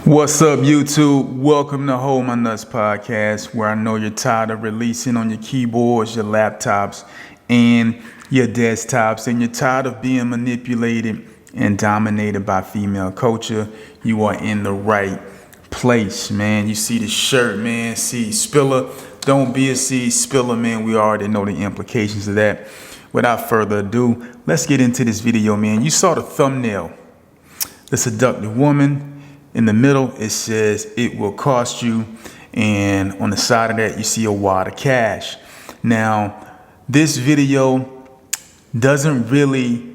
What's up, YouTube? Welcome to Hold My Nuts Podcast, where I know you're tired of releasing on your keyboards, your laptops, and your desktops, and you're tired of being manipulated and dominated by female culture. You are in the right place, man. You see the shirt, man. Seed spiller. Don't be a seed spiller, man. We already know the implications of that. Without further ado, let's get into this video, man. You saw the thumbnail. The seductive woman. In the middle, it says it will cost you. And on the side of that, you see a wad of cash. Now, this video doesn't really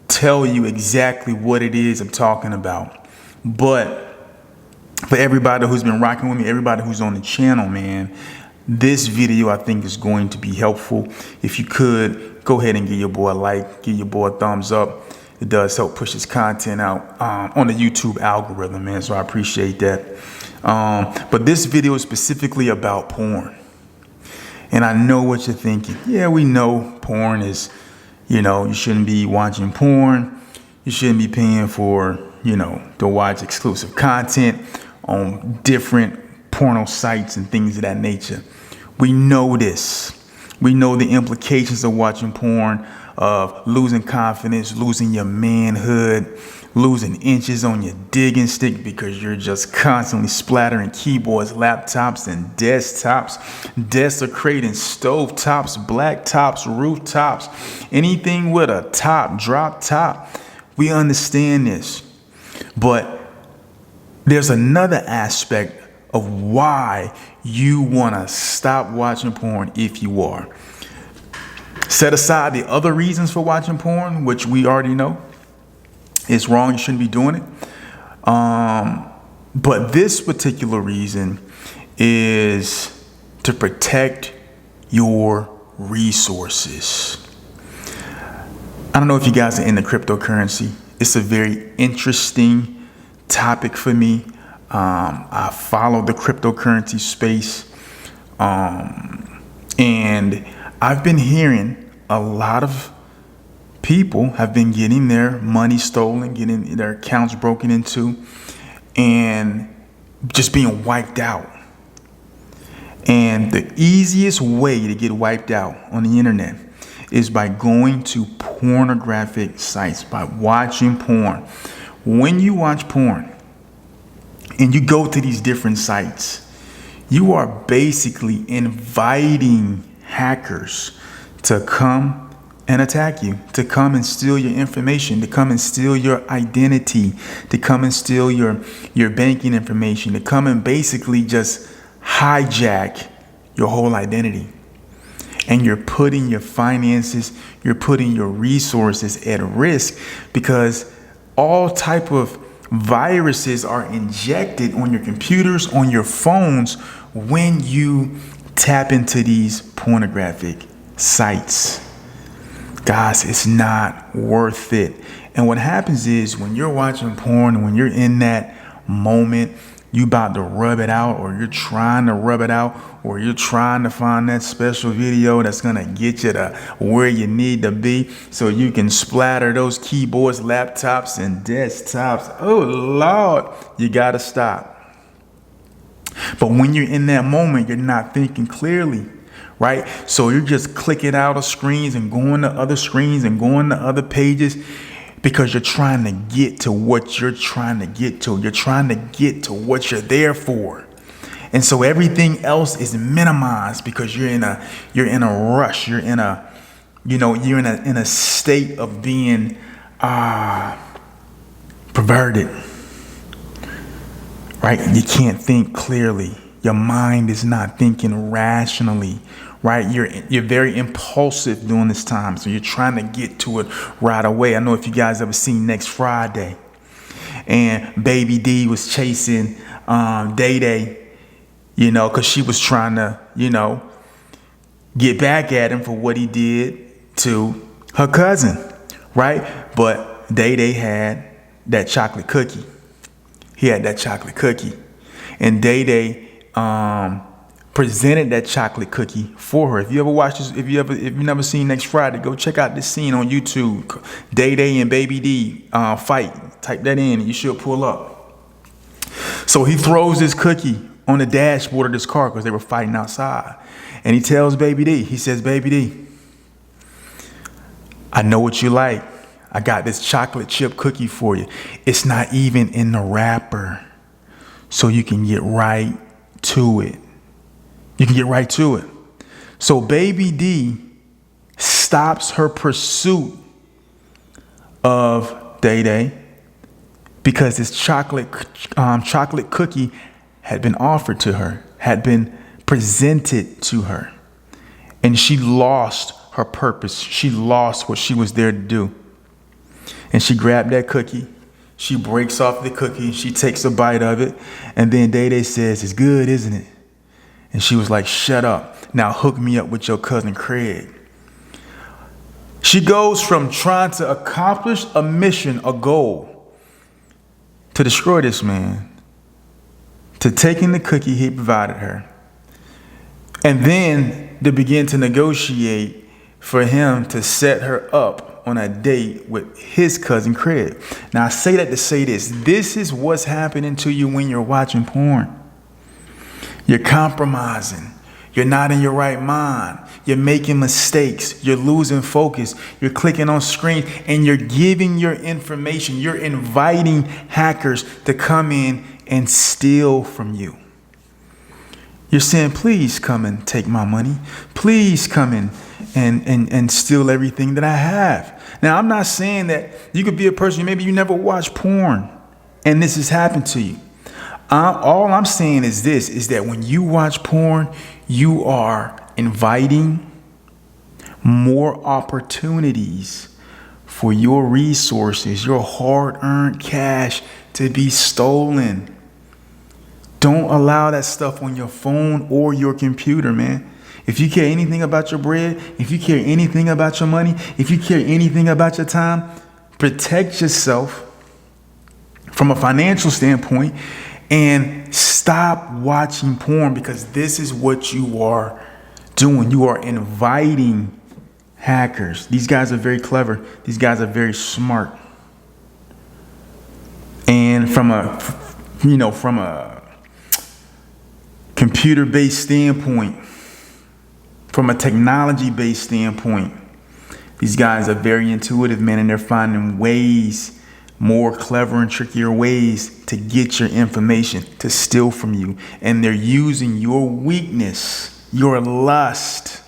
tell you exactly what it is I'm talking about. But for everybody who's been rocking with me, everybody who's on the channel, man, this video I think is going to be helpful. If you could, go ahead and give your boy a like, give your boy a thumbs up. It does help push his content out on the YouTube algorithm, man. So I appreciate that. But this video is specifically about porn. And I know what you're thinking. Yeah, we know porn is, you shouldn't be watching porn. You shouldn't be paying for, to watch exclusive content on different porno sites and things of that nature. We know this. We know the implications of watching porn, of losing confidence, losing your manhood, losing inches on your digging stick because you're just constantly splattering keyboards, laptops, and desktops, desecrating stovetops, black tops, rooftops, anything with a top, drop top. We understand this. But there's another aspect of why you want to stop watching porn if you are. Set aside the other reasons for watching porn, which we already know is wrong. You shouldn't be doing it. But this particular reason is to protect your resources. I don't know if you guys are into cryptocurrency. It's a very interesting topic for me. I follow the cryptocurrency space. And I've been hearing a lot of people have been getting their money stolen, getting their accounts broken into, and just being wiped out. And the easiest way to get wiped out on the internet is by going to pornographic sites, by watching porn. When you watch porn and you go to these different sites, you are basically inviting hackers to come and attack you, to come and steal your information, to come and steal your identity, to come and steal your banking information, to come and basically just hijack your whole identity. And you're putting your finances, you're putting your resources at risk because all type of viruses are injected on your computers, on your phones when you tap into these pornographic sites. Guys, it's not worth it. And what happens is when you're watching porn, when you're in that moment, you about to rub it out, or you're trying to rub it out, or you're trying to find that special video that's going to get you to where you need to be so you can splatter those keyboards, laptops, and desktops. Oh, Lord, you got to stop. But when you're in that moment, you're not thinking clearly, right? So you're just clicking out of screens and going to other screens and going to other pages because you're trying to get to what you're trying to get to. You're trying to get to what you're there for. And so everything else is minimized because you're in a rush. You're in a, you're in a state of being perverted. Right? You can't think clearly. Your mind is not thinking rationally, right? You're very impulsive during this time. So you're trying to get to it right away. I know if you guys ever seen Next Friday and Baby D was chasing Day Day, because she was trying to, get back at him for what he did to her cousin, right? But Day Day had that chocolate cookie. He had that chocolate cookie, and Day Day presented that chocolate cookie for her. If you ever watched this, if you've never seen Next Friday, go check out this scene on YouTube. Day Day and Baby D fight. Type that in, and you should pull up. So he throws this cookie on the dashboard of this car because they were fighting outside. And he tells Baby D, he says, Baby D, I know what you like. I got this chocolate chip cookie for you. It's not even in the wrapper. So you can get right to it. You can get right to it. So Baby D stops her pursuit of Day Day because this chocolate cookie had been offered to her, had been presented to her. And she lost her purpose. She lost what she was there to do. And she grabbed that cookie. She breaks off the cookie. She takes a bite of it. And then Day Day says, it's good, isn't it? And she was like, shut up. Now hook me up with your cousin Craig. She goes from trying to accomplish a mission, a goal, to destroy this man, to taking the cookie he provided her, and then to begin to negotiate for him to set her up on a date with his cousin Craig. Now I say that to say this. This is what's happening to you when you're watching porn. You're compromising. You're not in your right mind. You're making mistakes. You're losing focus. You're clicking on screen and you're giving your information. You're inviting hackers to come in and steal from you. You're saying, please come and take my money. Please come in and steal everything that I have. Now, I'm not saying that you could be a person, maybe you never watched porn and this has happened to you. All I'm saying is this, is that when you watch porn, you are inviting more opportunities for your resources, your hard-earned cash to be stolen. Don't allow that stuff on your phone or your computer, man. If you care anything about your bread, if you care anything about your money, if you care anything about your time, protect yourself from a financial standpoint and stop watching porn, because this is what you are doing. You are inviting hackers. These guys are very clever. These guys are very smart. And from a computer-based standpoint, from a technology-based standpoint, these guys are very intuitive, man, and they're finding ways, more clever and trickier ways to get your information, to steal from you. And they're using your weakness, your lust.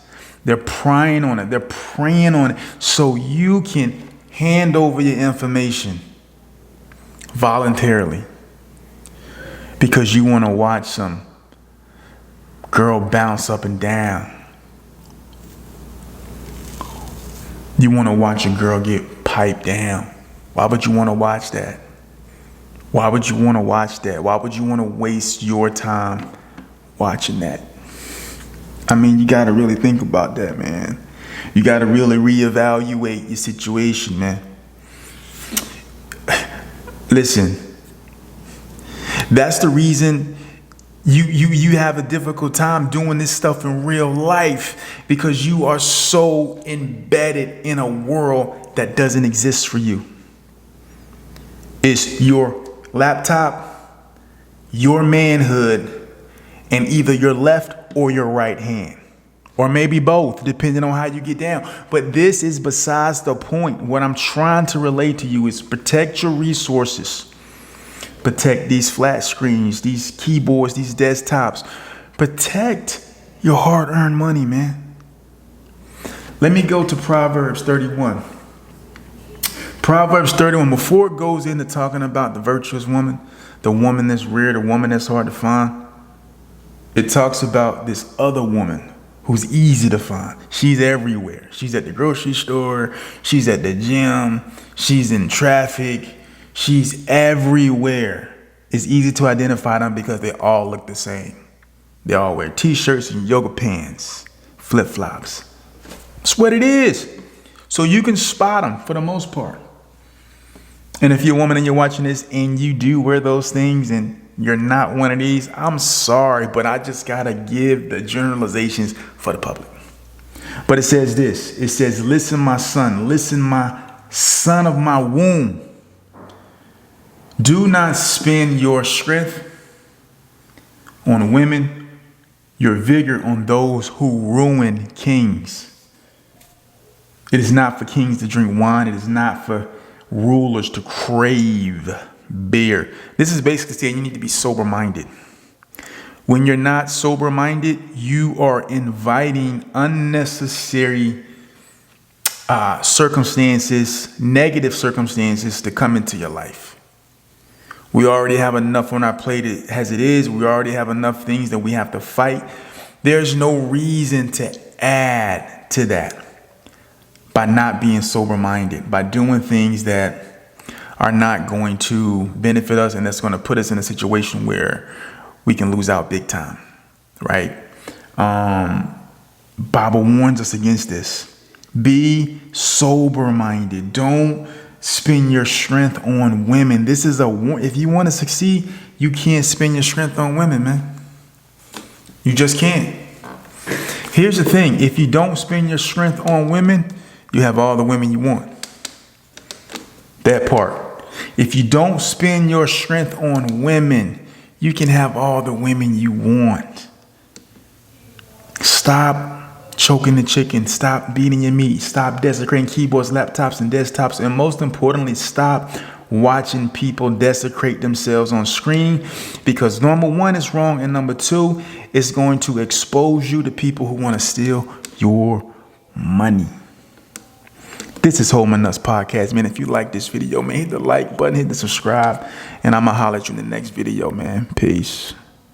They're prying on it. They're preying on it so you can hand over your information voluntarily because you want to watch some girl bounce up and down. You want to watch a girl get piped down. Why would you want to watch that? Why would you want to watch that? Why would you want to waste your time watching that? I mean, you got to really think about that, man. You got to really reevaluate your situation, man. Listen, that's the reason you have a difficult time doing this stuff in real life, because you are so embedded in a world that doesn't exist for you. It's your laptop, your manhood, and either your left or your right hand, or maybe both, depending on how you get down. But this is besides the point. What I'm trying to relate to you is protect your resources. Protect these flat screens, these keyboards, these desktops. Protect your hard-earned money, man. Let me go to Proverbs 31. Proverbs 31, before it goes into talking about the virtuous woman, the woman that's rare, the woman that's hard to find, it talks about this other woman who's easy to find. She's everywhere. She's at the grocery store. She's at the gym. She's in traffic. She's everywhere. It's easy to identify them because they all look the same. They all wear t-shirts and yoga pants, flip-flops. That's what it is. So you can spot them for the most part. And if you're a woman and you're watching this and you do wear those things and you're not one of these, I'm sorry, but I just got to give the generalizations for the public. But it says this. It says, listen, my son. Listen, my son of my womb. Do not spend your strength on women, your vigor on those who ruin kings. It is not for kings to drink wine. It is not for rulers to crave beer. This is basically saying you need to be sober-minded. When you're not sober-minded, you are inviting unnecessary circumstances, negative circumstances to come into your life. We already have enough on our plate as it is. We already have enough things that we have to fight. There's no reason to add to that by not being sober-minded, by doing things that are not going to benefit us and that's going to put us in a situation where we can lose out big time, right? Bible warns us against this. Be sober-minded. Don't spend your strength on women. This is if you want to succeed, you can't spend your strength on women, man. You just can't. Here's the thing. If you don't spend your strength on women, you have all the women you want. That part. If you don't spend your strength on women, you can have all the women you want. Stop choking the chicken. Stop beating your meat. Stop desecrating keyboards, laptops, and desktops. And most importantly, stop watching people desecrate themselves on screen, because number one is wrong, and number two, it's going to expose you to people who want to steal your money. This is Home and Nuts Podcast, man. If you like this video, man, hit the like button, hit the subscribe, and I'm going to holler at you in the next video, man. Peace.